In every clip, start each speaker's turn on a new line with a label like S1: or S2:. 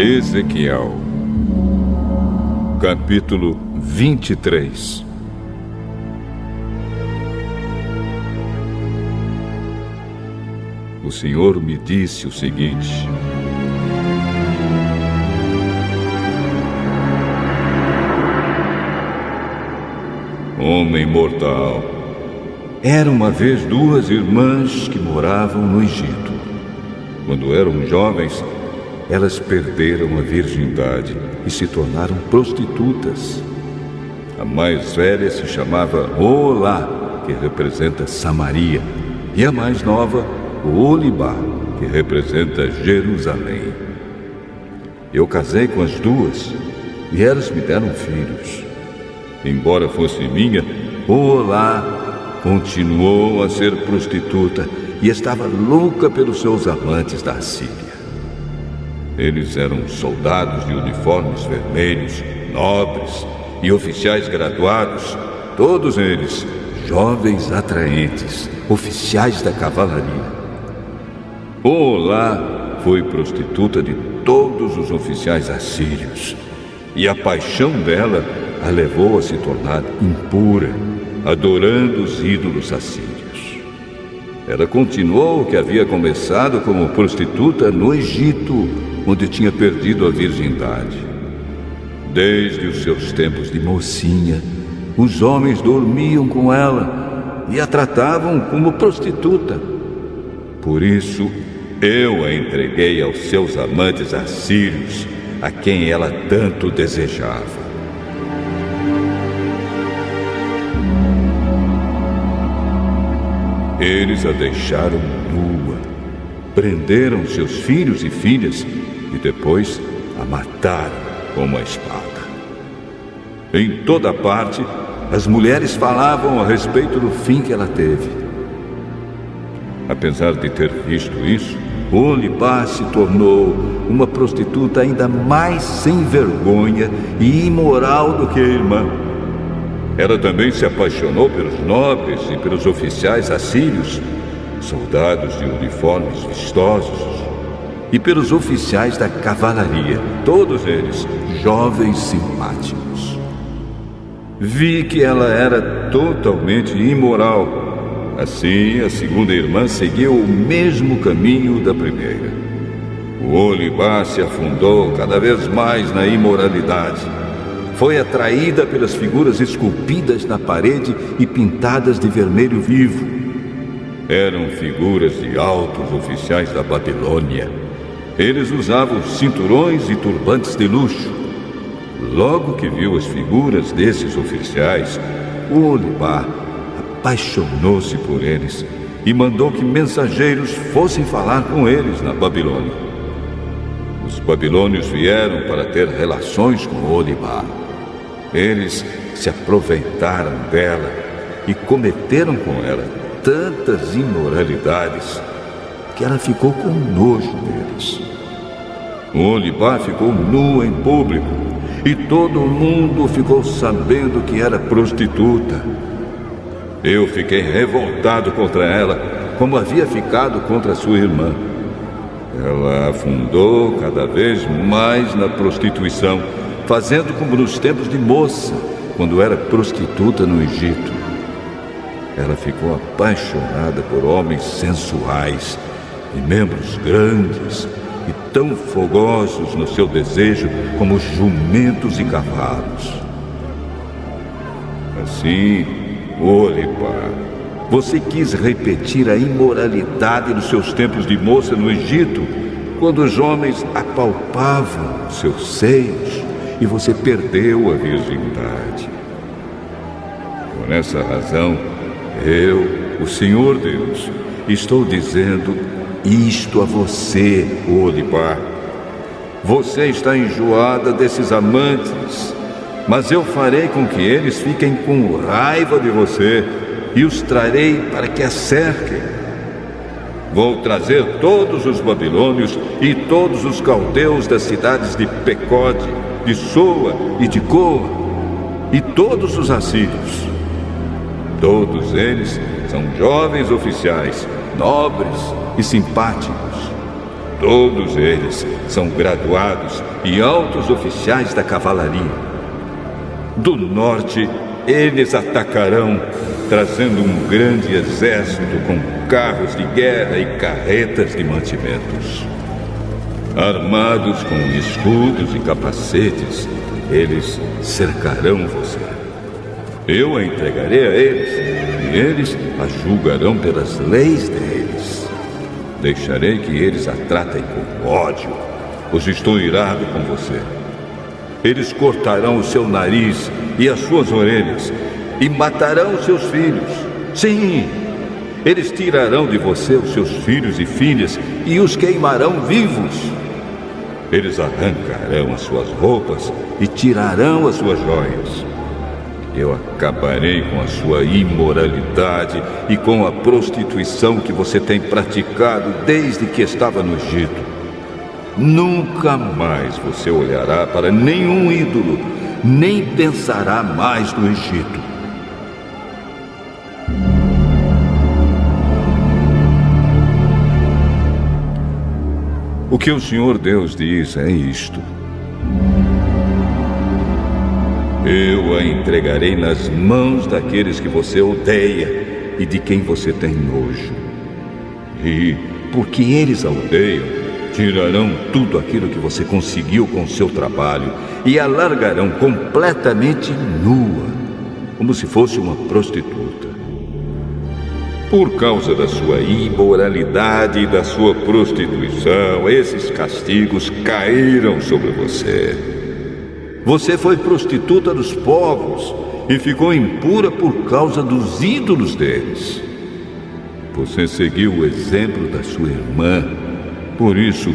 S1: Ezequiel, capítulo 23. O Senhor me disse o seguinte: homem mortal, era uma vez duas irmãs que moravam no Egito. Quando eram jovens, elas perderam a virgindade e se tornaram prostitutas. A mais velha se chamava Olá, que representa Samaria, e a mais nova, Olibá, que representa Jerusalém. Eu casei com as duas e elas me deram filhos. Embora fosse minha, Olá continuou a ser prostituta e estava louca pelos seus amantes da Síria. Eles eram soldados de uniformes vermelhos, nobres e oficiais graduados, todos eles jovens atraentes, oficiais da cavalaria. Olá foi prostituta de todos os oficiais assírios, e a paixão dela a levou a se tornar impura, adorando os ídolos assírios. Ela continuou o que havia começado como prostituta no Egito, onde tinha perdido a virgindade. Desde os seus tempos de mocinha, os homens dormiam com ela e a tratavam como prostituta. Por isso, eu a entreguei aos seus amantes assírios, a quem ela tanto desejava. Eles a deixaram nua, prenderam seus filhos e filhas e depois a mataram com uma espada. Em toda parte, as mulheres falavam a respeito do fim que ela teve. Apesar de ter visto isso, Olibá se tornou uma prostituta ainda mais sem vergonha e imoral do que a irmã. Ela também se apaixonou pelos nobres e pelos oficiais assírios, soldados de uniformes vistosos, e pelos oficiais da cavalaria, todos eles jovens simpáticos. Vi que ela era totalmente imoral. Assim, a segunda irmã seguiu o mesmo caminho da primeira. O Olibá se afundou cada vez mais na imoralidade. Foi atraída pelas figuras esculpidas na parede e pintadas de vermelho vivo. Eram figuras de altos oficiais da Babilônia. Eles usavam cinturões e turbantes de luxo. Logo que viu as figuras desses oficiais, o Olibá apaixonou-se por eles e mandou que mensageiros fossem falar com eles na Babilônia. Os babilônios vieram para ter relações com Olibá. Eles se aproveitaram dela e cometeram com ela tantas imoralidades que ela ficou com nojo deles. Olibá ficou nua em público e todo mundo ficou sabendo que era prostituta. Eu fiquei revoltado contra ela, como havia ficado contra sua irmã. Ela afundou cada vez mais na prostituição, fazendo como nos tempos de moça, quando era prostituta no Egito. Ela ficou apaixonada por homens sensuais e membros grandes e tão fogosos no seu desejo como jumentos e cavalos. Assim, Olibá, você quis repetir a imoralidade dos seus tempos de moça no Egito, quando os homens apalpavam seus seios e você perdeu a virgindade. Por essa razão, eu, o Senhor Deus, estou dizendo isto a você, Olibá. Você está enjoada desses amantes, mas eu farei com que eles fiquem com raiva de você e os trarei para que a cerquem. Vou trazer todos os babilônios e todos os caldeus das cidades de Pecode, de Soa e de Coa, e todos os assírios. Todos eles são jovens oficiais, nobres e simpáticos. Todos eles são graduados e altos oficiais da cavalaria. Do norte, eles atacarão, trazendo um grande exército com carros de guerra e carretas de mantimentos. Armados com escudos e capacetes, eles cercarão você. Eu a entregarei a eles, e eles a julgarão pelas leis deles. Deixarei que eles a tratem com ódio, pois estou irado com você. Eles cortarão o seu nariz e as suas orelhas, e matarão os seus filhos. Sim, eles tirarão de você os seus filhos e filhas, e os queimarão vivos. Eles arrancarão as suas roupas e tirarão as suas joias. Eu acabarei com a sua imoralidade e com a prostituição que você tem praticado desde que estava no Egito. Nunca mais você olhará para nenhum ídolo, nem pensará mais no Egito. O que o Senhor Deus diz é isto: eu a entregarei nas mãos daqueles que você odeia e de quem você tem nojo. E, porque eles a odeiam, tirarão tudo aquilo que você conseguiu com seu trabalho e a largarão completamente nua, como se fosse uma prostituta. Por causa da sua imoralidade e da sua prostituição, esses castigos caíram sobre você. Você foi prostituta dos povos e ficou impura por causa dos ídolos deles. Você seguiu o exemplo da sua irmã, por isso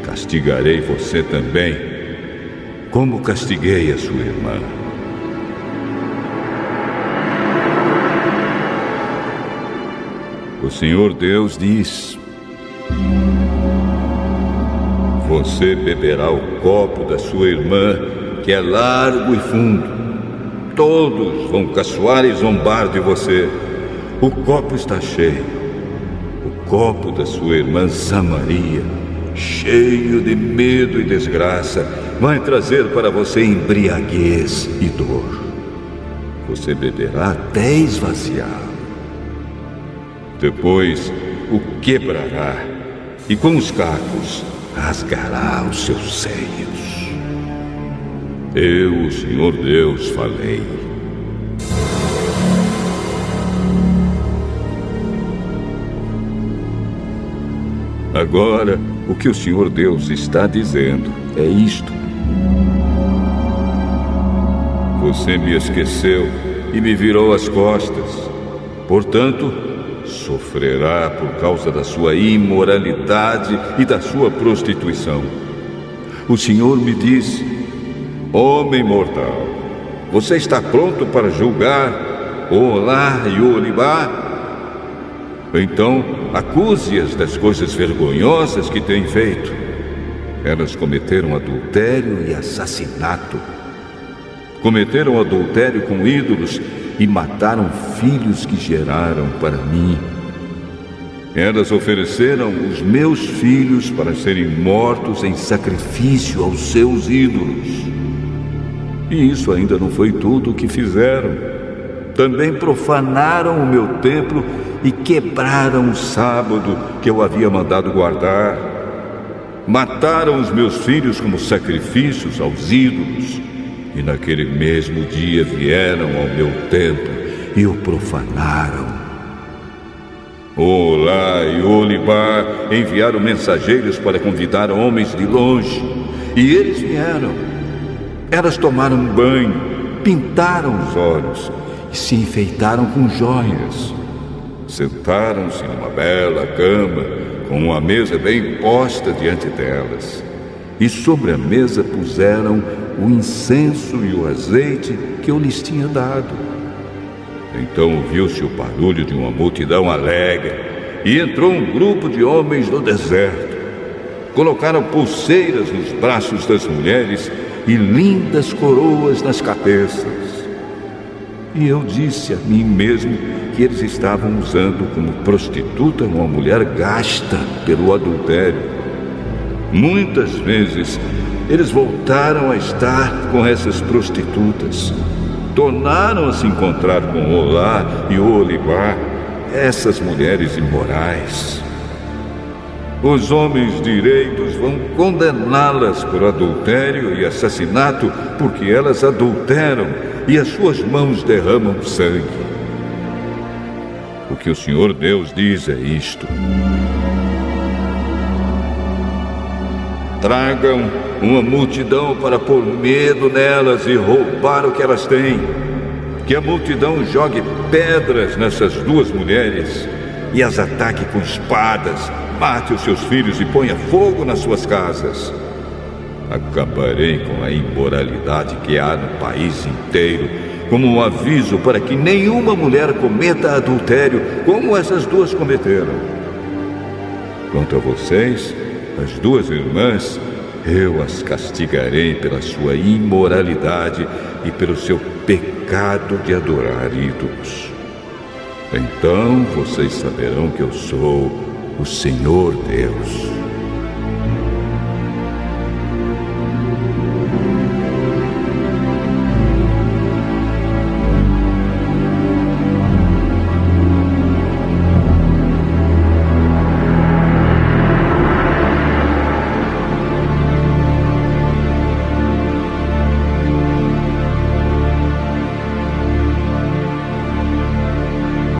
S1: castigarei você também, como castiguei a sua irmã. O Senhor Deus diz: você beberá o copo da sua irmã, que é largo e fundo. Todos vão caçoar e zombar de você. O copo está cheio. O copo da sua irmã Samaria, cheio de medo e desgraça, vai trazer para você embriaguez e dor. Você beberá até esvaziar. Depois o quebrará e com os cacos rasgará os seus seios. Eu, o Senhor Deus, falei. Agora, o que o Senhor Deus está dizendo é isto: você me esqueceu e me virou as costas. Portanto, sofrerá por causa da sua imoralidade e da sua prostituição. O Senhor me disse: homem mortal, você está pronto para julgar Oholá e Oholibá? Então, acuse-as das coisas vergonhosas que têm feito. Elas cometeram adultério e assassinato. Cometeram adultério com ídolos e mataram filhos que geraram para mim. Elas ofereceram os meus filhos para serem mortos em sacrifício aos seus ídolos. E isso ainda não foi tudo o que fizeram. Também profanaram o meu templo e quebraram o sábado que eu havia mandado guardar. Mataram os meus filhos como sacrifícios aos ídolos. E naquele mesmo dia vieram ao meu templo e o profanaram. Oholá e Oholibá enviaram mensageiros para convidar homens de longe. E eles vieram. Elas tomaram um banho, pintaram os olhos e se enfeitaram com joias. Sentaram-se numa bela cama, com uma mesa bem posta diante delas. E sobre a mesa puseram o incenso e o azeite que eu lhes tinha dado. Então ouviu-se o barulho de uma multidão alegre, e entrou um grupo de homens do deserto. Colocaram pulseiras nos braços das mulheres e lindas coroas nas cabeças. E eu disse a mim mesmo que eles estavam usando como prostituta uma mulher gasta pelo adultério. Muitas vezes eles voltaram a estar com essas prostitutas. Tornaram a se encontrar com Olá e Olibá, essas mulheres imorais. Os homens direitos vão condená-las por adultério e assassinato, porque elas adulteram e as suas mãos derramam sangue. O que o Senhor Deus diz é isto: tragam uma multidão para pôr medo nelas e roubar o que elas têm. Que a multidão jogue pedras nessas duas mulheres e as ataque com espadas, mate os seus filhos e ponha fogo nas suas casas. Acabarei com a imoralidade que há no país inteiro, como um aviso para que nenhuma mulher cometa adultério como essas duas cometeram. Quanto a vocês, as duas irmãs, eu as castigarei pela sua imoralidade e pelo seu pecado de adorar ídolos. Então vocês saberão que eu sou o Senhor Deus.